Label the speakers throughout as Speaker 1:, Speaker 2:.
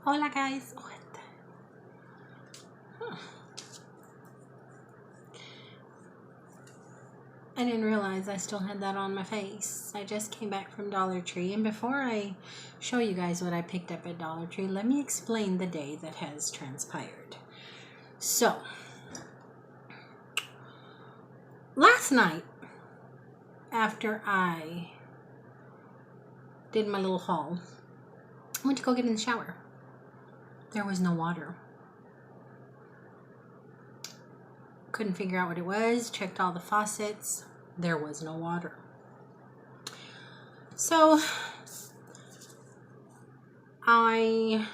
Speaker 1: Hola guys. What? Huh. I didn't realize I still had that on my face. I just came back from Dollar Tree, and before I show you guys what I picked up at Dollar Tree, let me explain the day that has transpired. So, last night, after I did my little haul, I went to go get in the shower. There was no water. Couldn't figure out what it was, checked all the faucets. There was no water. So I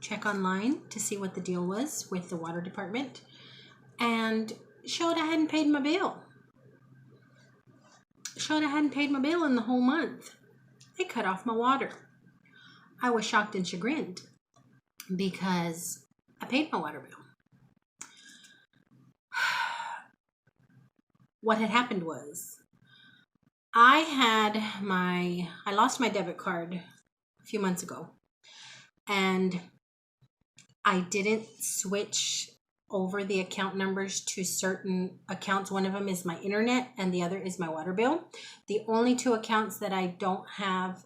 Speaker 1: check online to see what the deal was with the water department and showed I hadn't paid my bill. Showed I hadn't paid my bill in the whole month. They cut off my water. I was shocked and chagrined because I paid my water bill. What had happened was I lost my debit card a few months ago, and I didn't switch over the account numbers to certain accounts. One of them is my internet and the other is my water bill. The only two accounts that I don't have,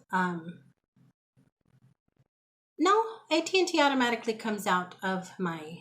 Speaker 1: no, AT&T automatically comes out of my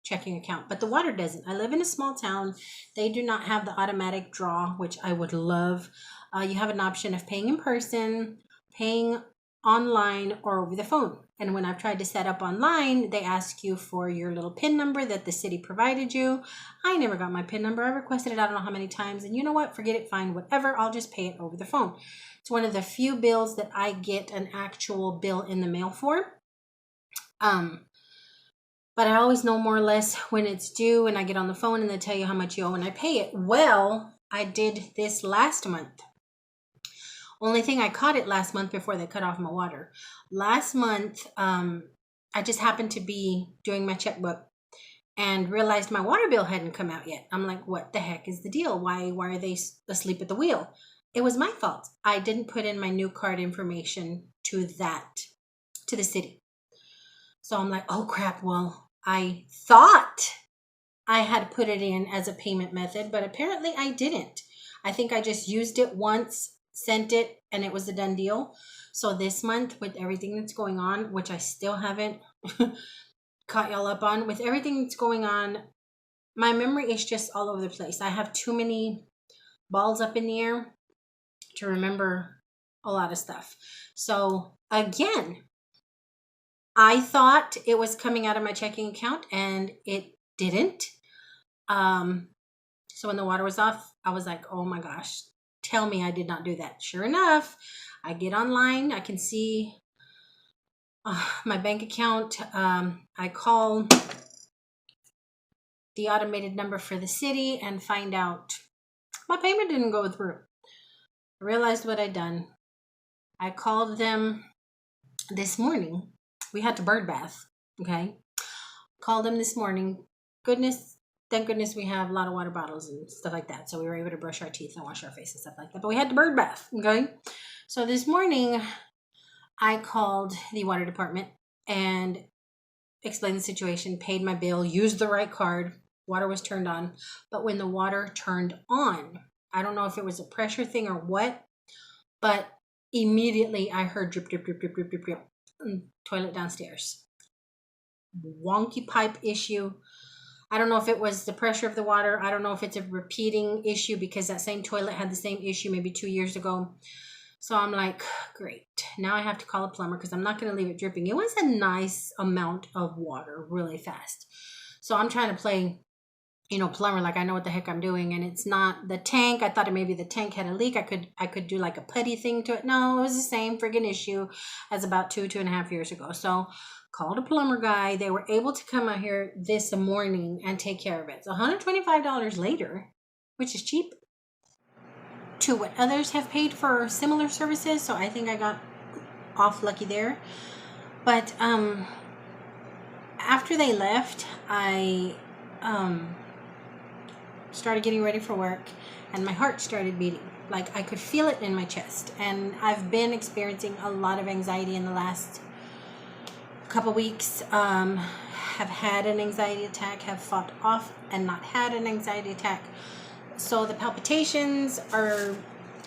Speaker 1: checking account, but the water doesn't. I live in a small town. They do not have the automatic draw, which I would love. You have an option of paying in person, paying online, or over the phone. And when I've tried to set up online, they ask you for your little PIN number that the city provided you. I never got my PIN number. I requested it I don't know how many times, and you know what? Forget it, fine, whatever. I'll just pay it over the phone. It's one of the few bills that I get an actual bill in the mail for. But I always know more or less when it's due, and I get on the phone and they tell you how much you owe and I pay it. Well, I did this last month. Only thing, I caught it last month before they cut off my water. Last month, I just happened to be doing my checkbook and realized my water bill hadn't come out yet. I'm like, what the heck is the deal? Why are they asleep at the wheel? It was my fault. I didn't put in my new card information to the city. So I'm like, oh crap, well, I thought I had put it in as a payment method, but apparently I didn't. I think I just used it once, sent it, and it was a done deal. So this month, with everything that's going on, which I still haven't caught y'all up on, with everything that's going on, my memory is just all over the place. I have too many balls up in the air to remember a lot of stuff. So again, I thought it was coming out of my checking account, and it didn't. So when the water was off, I was like, oh my gosh, tell me I did not do that. Sure enough, I get online. I can see my bank account. I call the automated number for the city and find out my payment didn't go through. I realized what I'd done. I called them this morning. We had to bird bath, okay? Called them this morning. Thank goodness we have a lot of water bottles and stuff like that. So we were able to brush our teeth and wash our face and stuff like that. But we had to bird bath, okay? So this morning, I called the water department and explained the situation, paid my bill, used the right card. Water was turned on. But when the water turned on, I don't know if it was a pressure thing or what, but immediately I heard drip, drip, drip, drip, drip, drip, drip. Toilet downstairs. Wonky pipe issue. I don't know if it was the pressure of the water. I don't know if it's a repeating issue because that same toilet had the same issue maybe 2 years ago. So I'm like, great. Now I have to call a plumber because I'm not going to leave it dripping. It was a nice amount of water really fast. So I'm trying to play, plumber like I know what the heck I'm doing, and it's not the tank. I thought maybe the tank had a leak. I could do like a putty thing to it. No, it was the same friggin' issue as about 2.5 years ago. So called a plumber guy. They were able to come out here this morning and take care of it. So $125 later, which is cheap to what others have paid for similar services. So I think I got off lucky there. But after they left, I started getting ready for work, and my heart started beating. Like I could feel it in my chest. And I've been experiencing a lot of anxiety in the last couple weeks, have had an anxiety attack, have fought off and not had an anxiety attack. So the palpitations are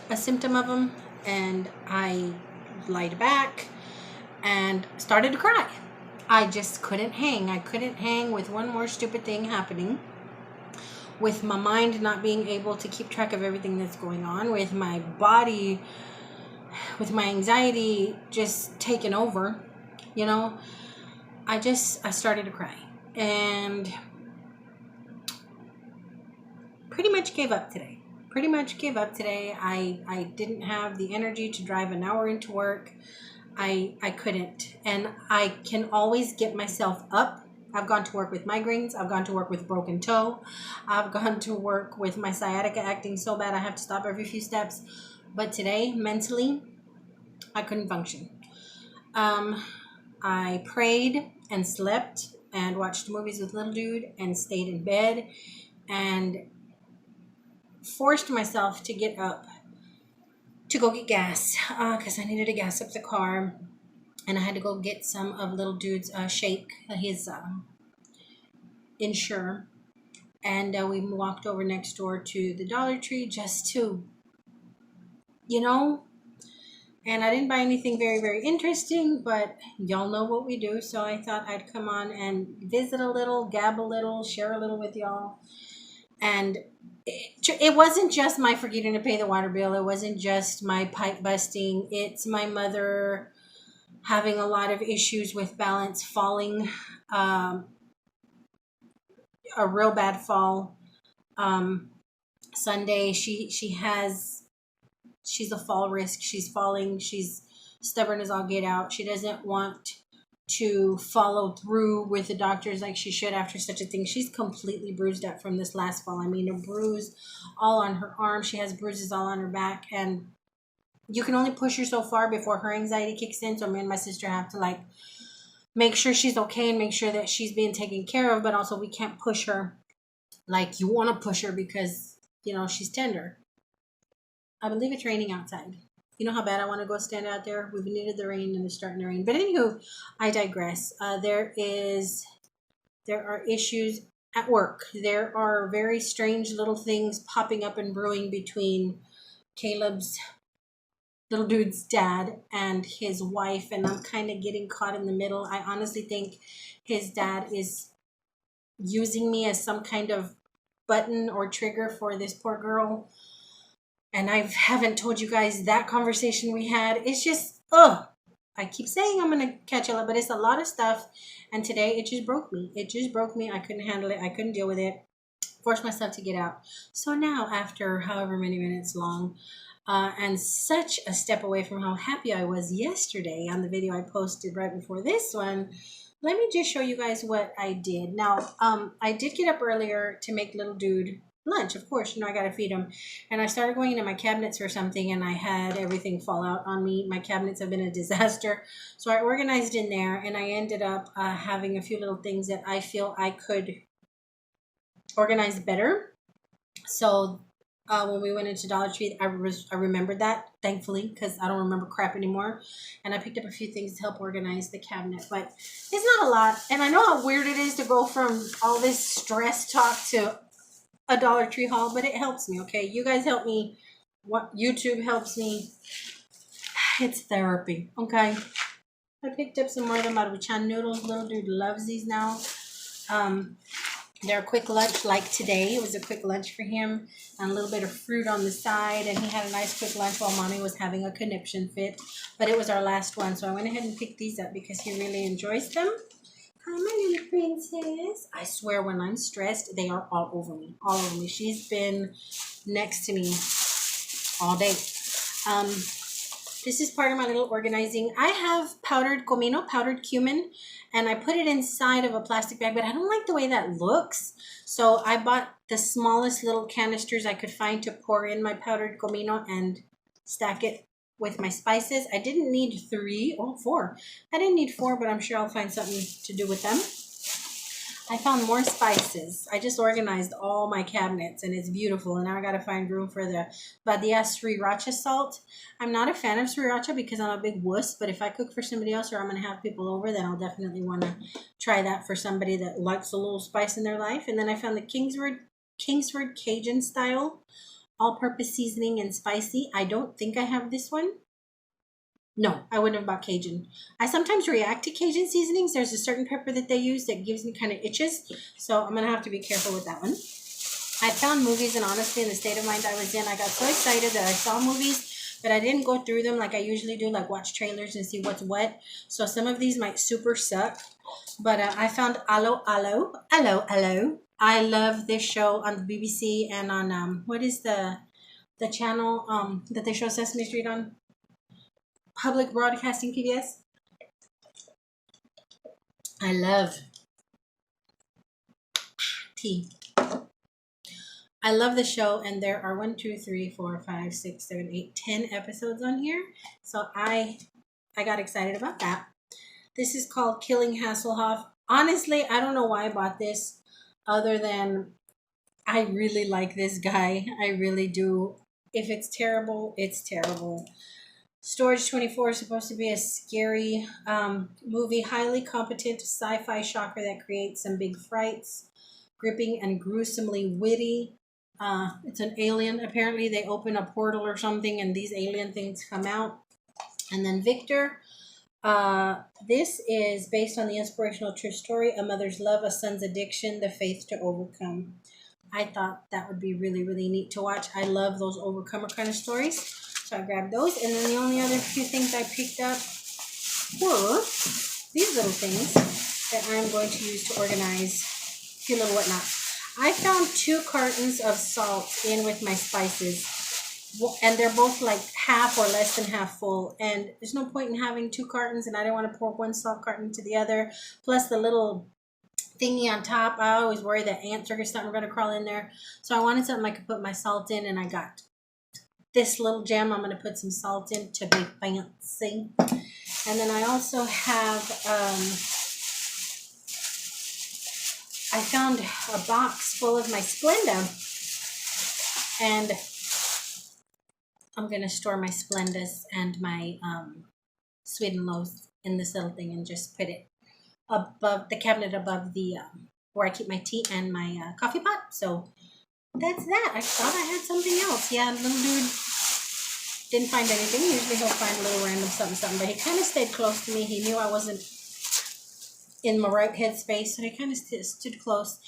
Speaker 1: a symptom of them, and I lied back and started to cry. I just couldn't hang. I couldn't hang with one more stupid thing happening, with my mind not being able to keep track of everything that's going on, with my body, with my anxiety just taking over, you know. I started to cry and pretty much gave up today. I didn't have the energy to drive an hour into work. I couldn't. And I can always get myself up. I've gone to work with migraines. I've gone to work with broken toe. I've gone to work with my sciatica acting so bad I have to stop every few steps. But today, mentally, I couldn't function. I prayed and slept and watched movies with little dude and stayed in bed and forced myself to get up to go get gas because I needed to gas up the car, and I had to go get some of little dude's shake, his Ensure, and we walked over next door to the Dollar Tree just to, and I didn't buy anything very, very interesting, but y'all know what we do, so I thought I'd come on and visit a little, gab a little, share a little with y'all. And it wasn't just my forgetting to pay the water bill. It wasn't just my pipe busting. It's my mother having a lot of issues with balance, falling, a real bad fall. Sunday, she's a fall risk. She's falling. She's stubborn as all get out. She doesn't want to follow through with the doctors like she should after such a thing. She's completely bruised up from this last fall. I mean, a bruise all on her arm. She has bruises all on her back, and you can only push her so far before her anxiety kicks in. So me and my sister have to make sure she's okay and make sure that she's being taken care of, but also we can't push her like you want to push her because, she's tender. I believe it's raining outside. You know how bad I want to go stand out there? We've needed the rain and it's starting to rain. But anywho, I digress. There are issues at work. There are very strange little things popping up and brewing between Caleb's little dude's dad and his wife, and I'm kind of getting caught in the middle. I honestly think his dad is using me as some kind of button or trigger for this poor girl. And I haven't told you guys that conversation we had. It's just, I keep saying I'm going to catch up, but it's a lot of stuff. And today it just broke me. I couldn't handle it. I couldn't deal with it. Forced myself to get out. So now, after however many minutes long, and such a step away from how happy I was yesterday on the video I posted right before this one, let me just show you guys what I did. Now, I did get up earlier to make little dude lunch. Of course, I gotta feed him. And I started going into my cabinets for something, and I had everything fall out on me. My cabinets have been a disaster. So I organized in there, and I ended up having a few little things that I feel I could organize better. So when we went into Dollar Tree, I remembered that, thankfully, because I don't remember crap anymore. And I picked up a few things to help organize the cabinet. But it's not a lot. And I know how weird it is to go from all this stress talk to a Dollar Tree haul, but it helps me, okay? You guys help me. What YouTube helps me. It's therapy, okay? I picked up some more of the Maruchan noodles. Little dude loves these now. They're a quick lunch like today. It was a quick lunch for him, and a little bit of fruit on the side, and he had a nice quick lunch while Mommy was having a conniption fit. But it was our last one, so I went ahead and picked these up because he really enjoys them. Hi, my little princess. I swear when I'm stressed, they are all over me. All over me. She's been next to me all day. This is part of my little organizing. I have powdered comino, powdered cumin, and I put it inside of a plastic bag, but I don't like the way that looks. So I bought the smallest little canisters I could find to pour in my powdered comino and stack it with my spices. I didn't need 4. I didn't need 4, but I'm sure I'll find something to do with them. I found more spices. I just organized all my cabinets and it's beautiful. And now I got to find room for the Badia Sriracha salt. I'm not a fan of Sriracha because I'm a big wuss, but if I cook for somebody else or I'm going to have people over, then I'll definitely want to try that for somebody that likes a little spice in their life. And then I found the Kingsford Cajun style all-purpose seasoning and spicy. I don't think I have this one. No, I wouldn't have bought Cajun. I sometimes react to Cajun seasonings. There's a certain pepper that they use that gives me kind of itches. So I'm going to have to be careful with that one. I found movies, and honestly, in the state of mind I was in, I got so excited that I saw movies, but I didn't go through them like I usually do, like watch trailers and see what's what. So some of these might super suck. But I found Allo Allo. Allo Allo. I love this show on the BBC and on, what is the channel that they show Sesame Street on? Public Broadcasting, PBS. I love tea. I love the show, and there are 1, 2, 3, 4, 5, 6, 7, 8, 10 episodes on here. So I got excited about that. This is called Killing Hasselhoff. Honestly, I don't know why I bought this, other than I really like this guy. I really do. If it's terrible, it's terrible. Storage 24 is supposed to be a scary movie, highly competent sci-fi shocker that creates some big frights, gripping and gruesomely witty. It's an alien. Apparently they open a portal or something and these alien things come out. And then Victor. This is based on the inspirational true story, a mother's love, a son's addiction, the faith to overcome. I thought that would be really, really neat to watch. I love those overcomer kind of stories. So I grabbed those. And then the only other few things I picked up were these little things that I'm going to use to organize a few little whatnots. I found 2 cartons of salt in with my spices. And they're both like half or less than half full. And there's no point in having 2 cartons. And I didn't want to pour one salt carton into the other. Plus the little thingy on top. I always worry that ants or something are going to crawl in there. So I wanted something I could put my salt in. And I got this little gem I'm going to put some salt in to be fancy. And then I also have, I found a box full of my Splenda. And I'm going to store my Splendas and my Sweet and Lows in this little thing and just put it above the cabinet above the, where I keep my tea and my coffee pot. So that's that. I thought I had something else. Yeah, little dude didn't find anything. Usually he'll find a little random something, but he kind of stayed close to me. He knew I wasn't in my right headspace, so he kind of stood close.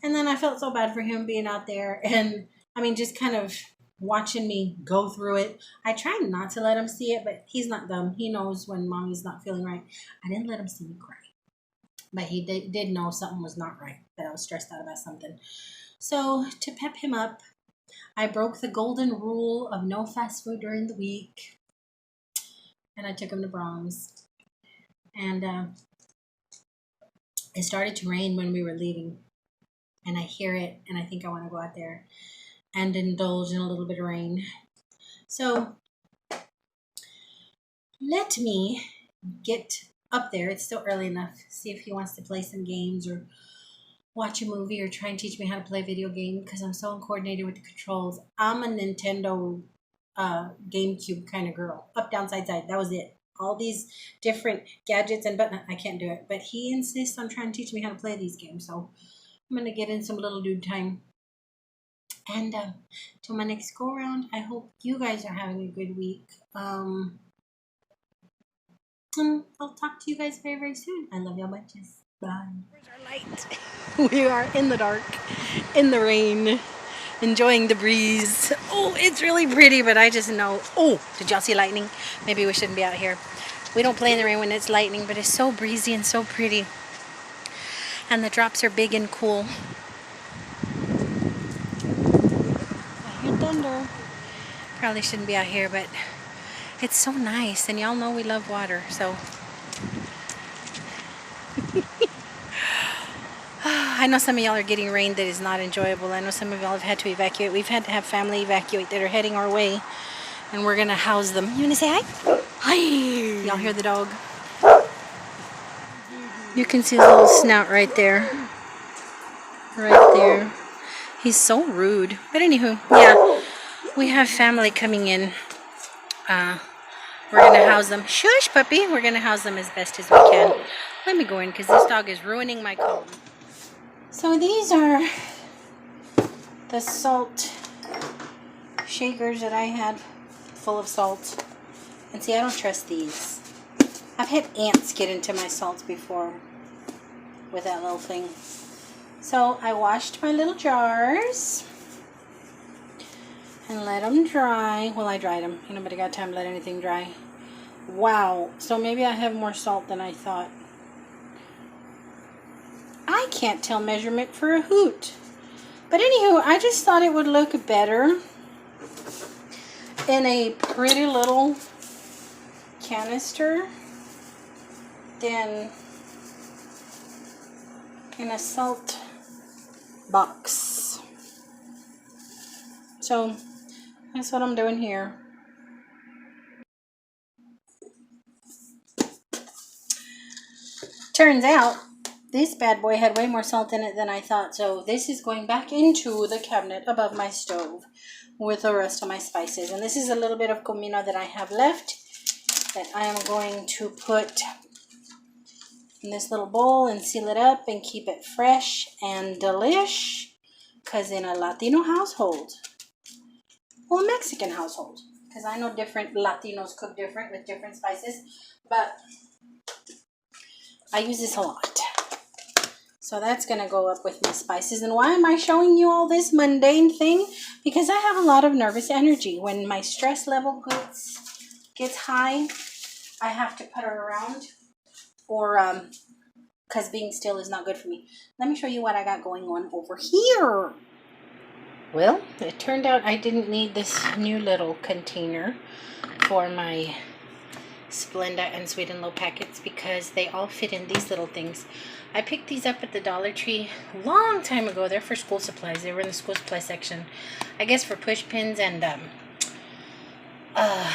Speaker 1: And then I felt so bad for him being out there, and I mean, just kind of watching me go through it. I try not to let him see it, but he's not dumb. He knows when mommy's not feeling right. I didn't let him see me cry, but he did know something was not right, that I was stressed out about something. So to pep him up, I broke the golden rule of no fast food during the week, and I took him to Brahms. And it started to rain when we were leaving, and I hear it, and I think I want to go out there and indulge in a little bit of rain. So let me get up there. It's still early enough. See if he wants to play some games or watch a movie or try and teach me how to play a video game, because I'm so uncoordinated with the controls. I'm a Nintendo GameCube kind of girl. Up, down, side, side. That was it. All these different gadgets and buttons. I can't do it. But he insists on trying to teach me how to play these games. So I'm going to get in some little dude time. And till my next go around, I hope you guys are having a good week. I'll talk to you guys very, very soon. I love y'all bunches. Bye. Where's our light? We are in the dark, in the rain, enjoying the breeze. Oh, it's really pretty, but I just know. Oh, did y'all see lightning? Maybe we shouldn't be out here. We don't play in the rain when it's lightning, but it's so breezy and so pretty. And the drops are big and cool. I hear thunder. Probably shouldn't be out here, but it's so nice. And y'all know we love water, so. I know some of y'all are getting rain that is not enjoyable. I know some of y'all have had to evacuate. We've had to have family evacuate that are heading our way, and we're gonna house them. You wanna say hi? Hi! Y'all hear the dog? You can see the little snout right there. right there. He's so rude. But anywho, yeah, we have family coming in. We're gonna house them. Shush, puppy. We're gonna house them as best as we can. Let me go in because this dog is ruining my calm. So these are the salt shakers that I had full of salt. And see, I don't trust these. I've had ants get into my salts before with that little thing. So I washed my little jars and let them dry. Well, I dried them. Ain't nobody got time to let anything dry. Wow. So maybe I have more salt than I thought. I can't tell measurement for a hoot. But anywho, I just thought it would look better in a pretty little canister than in a salt box. So that's what I'm doing here. Turns out this bad boy had way more salt in it than I thought, so this is going back into the cabinet above my stove with the rest of my spices. And this is a little bit of comino that I have left that I am going to put in this little bowl and seal it up and keep it fresh and delish. Because in a Latino household, well, a Mexican household, because I know different Latinos cook different with different spices, but I use this a lot. So that's going to go up with my spices. And why am I showing you all this mundane thing? Because I have a lot of nervous energy. When my stress level gets high, I have to put it around, or because being still is not good for me. Let me show you what I got going on over here. Well, it turned out I didn't need this new little container for my Splenda and Sweet and Low packets because they all fit in these little things. I picked these up at the Dollar Tree a long time ago. They're for school supplies. They were in the school supply section. I guess for push pins and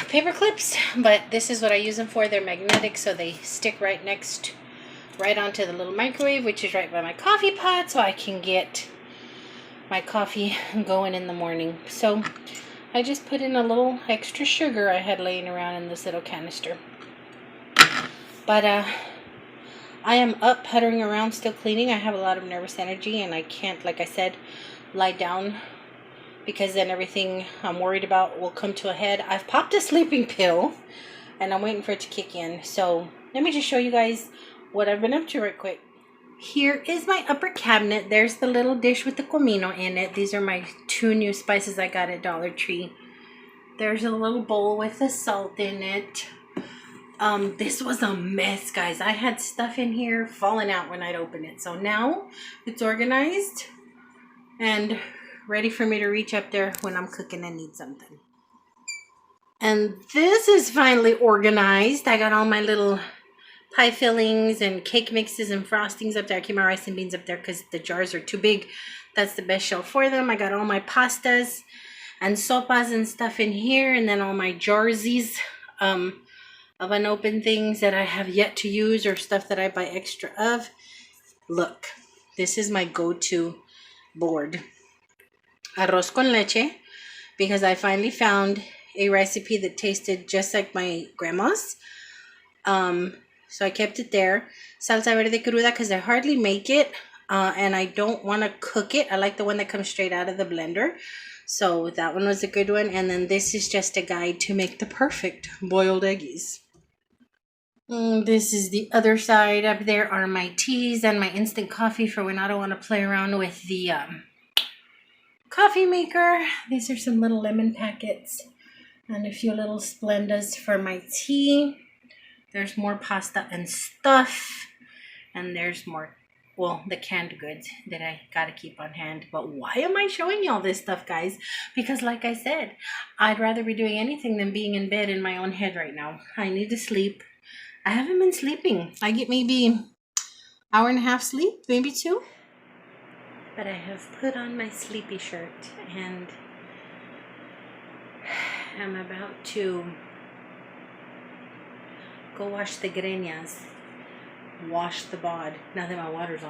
Speaker 1: paper clips, but this is what I use them for. They're magnetic, so they stick right onto the little microwave, which is right by my coffee pot, so I can get my coffee going in the morning. So I just put in a little extra sugar I had laying around in this little canister. But I am up puttering around, still cleaning. I have a lot of nervous energy and I can't, like I said, lie down because then everything I'm worried about will come to a head. I've popped a sleeping pill and I'm waiting for it to kick in. So let me just show you guys what I've been up to right quick. Here is my upper cabinet. There's the little dish with the comino in it. These are my 2 new spices I got at Dollar Tree. There's a little bowl with the salt in it. This was a mess, guys. I had stuff in here falling out when I'd open it. So now it's organized and ready for me to reach up there when I'm cooking and need something. And this is finally organized. I got all my little pie fillings and cake mixes and frostings up there. I keep my rice and beans up there because the jars are too big. That's the best shelf for them. I got all my pastas and sopas and stuff in here, and then all my jarsies of unopened things that I have yet to use or stuff that I buy extra of. Look, this is my go-to board. Arroz con leche, because I finally found a recipe that tasted just like my grandma's. So I kept it there. Salsa verde cruda, because I hardly make it, and I don't want to cook it. I like the one that comes straight out of the blender. So that one was a good one. And then this is just a guide to make the perfect boiled eggies. This is the other side. Up there are my teas and my instant coffee for when I don't want to play around with the coffee maker. These are some little lemon packets and a few little Splendas for my tea. There's more pasta and stuff, and there's more, well, the canned goods that I gotta keep on hand. But why am I showing you all this stuff, guys? Because like I said, I'd rather be doing anything than being in bed in my own head right now. I need to sleep. I haven't been sleeping. I get maybe hour and a half sleep, maybe 2. But I have put on my sleepy shirt and I'm about to go wash the greñas, wash the bod, now that my water's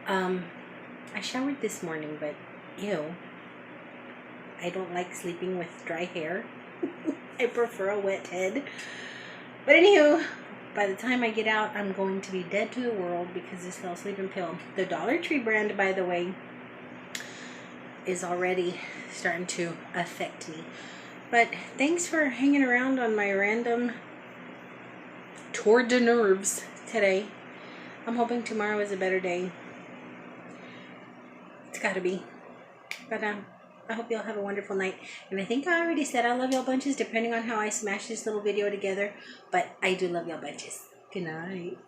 Speaker 1: on. I showered this morning, but ew. I don't like sleeping with dry hair. I prefer a wet head. But anywho, by the time I get out, I'm going to be dead to the world because this little sleeping pill. The Dollar Tree brand, by the way, is already starting to affect me. But thanks for hanging around on my random tour de nerves today. I'm hoping tomorrow is a better day. It's gotta be. But I hope y'all have a wonderful night. And I think I already said I love y'all bunches, depending on how I smash this little video together. But I do love y'all bunches. Good night.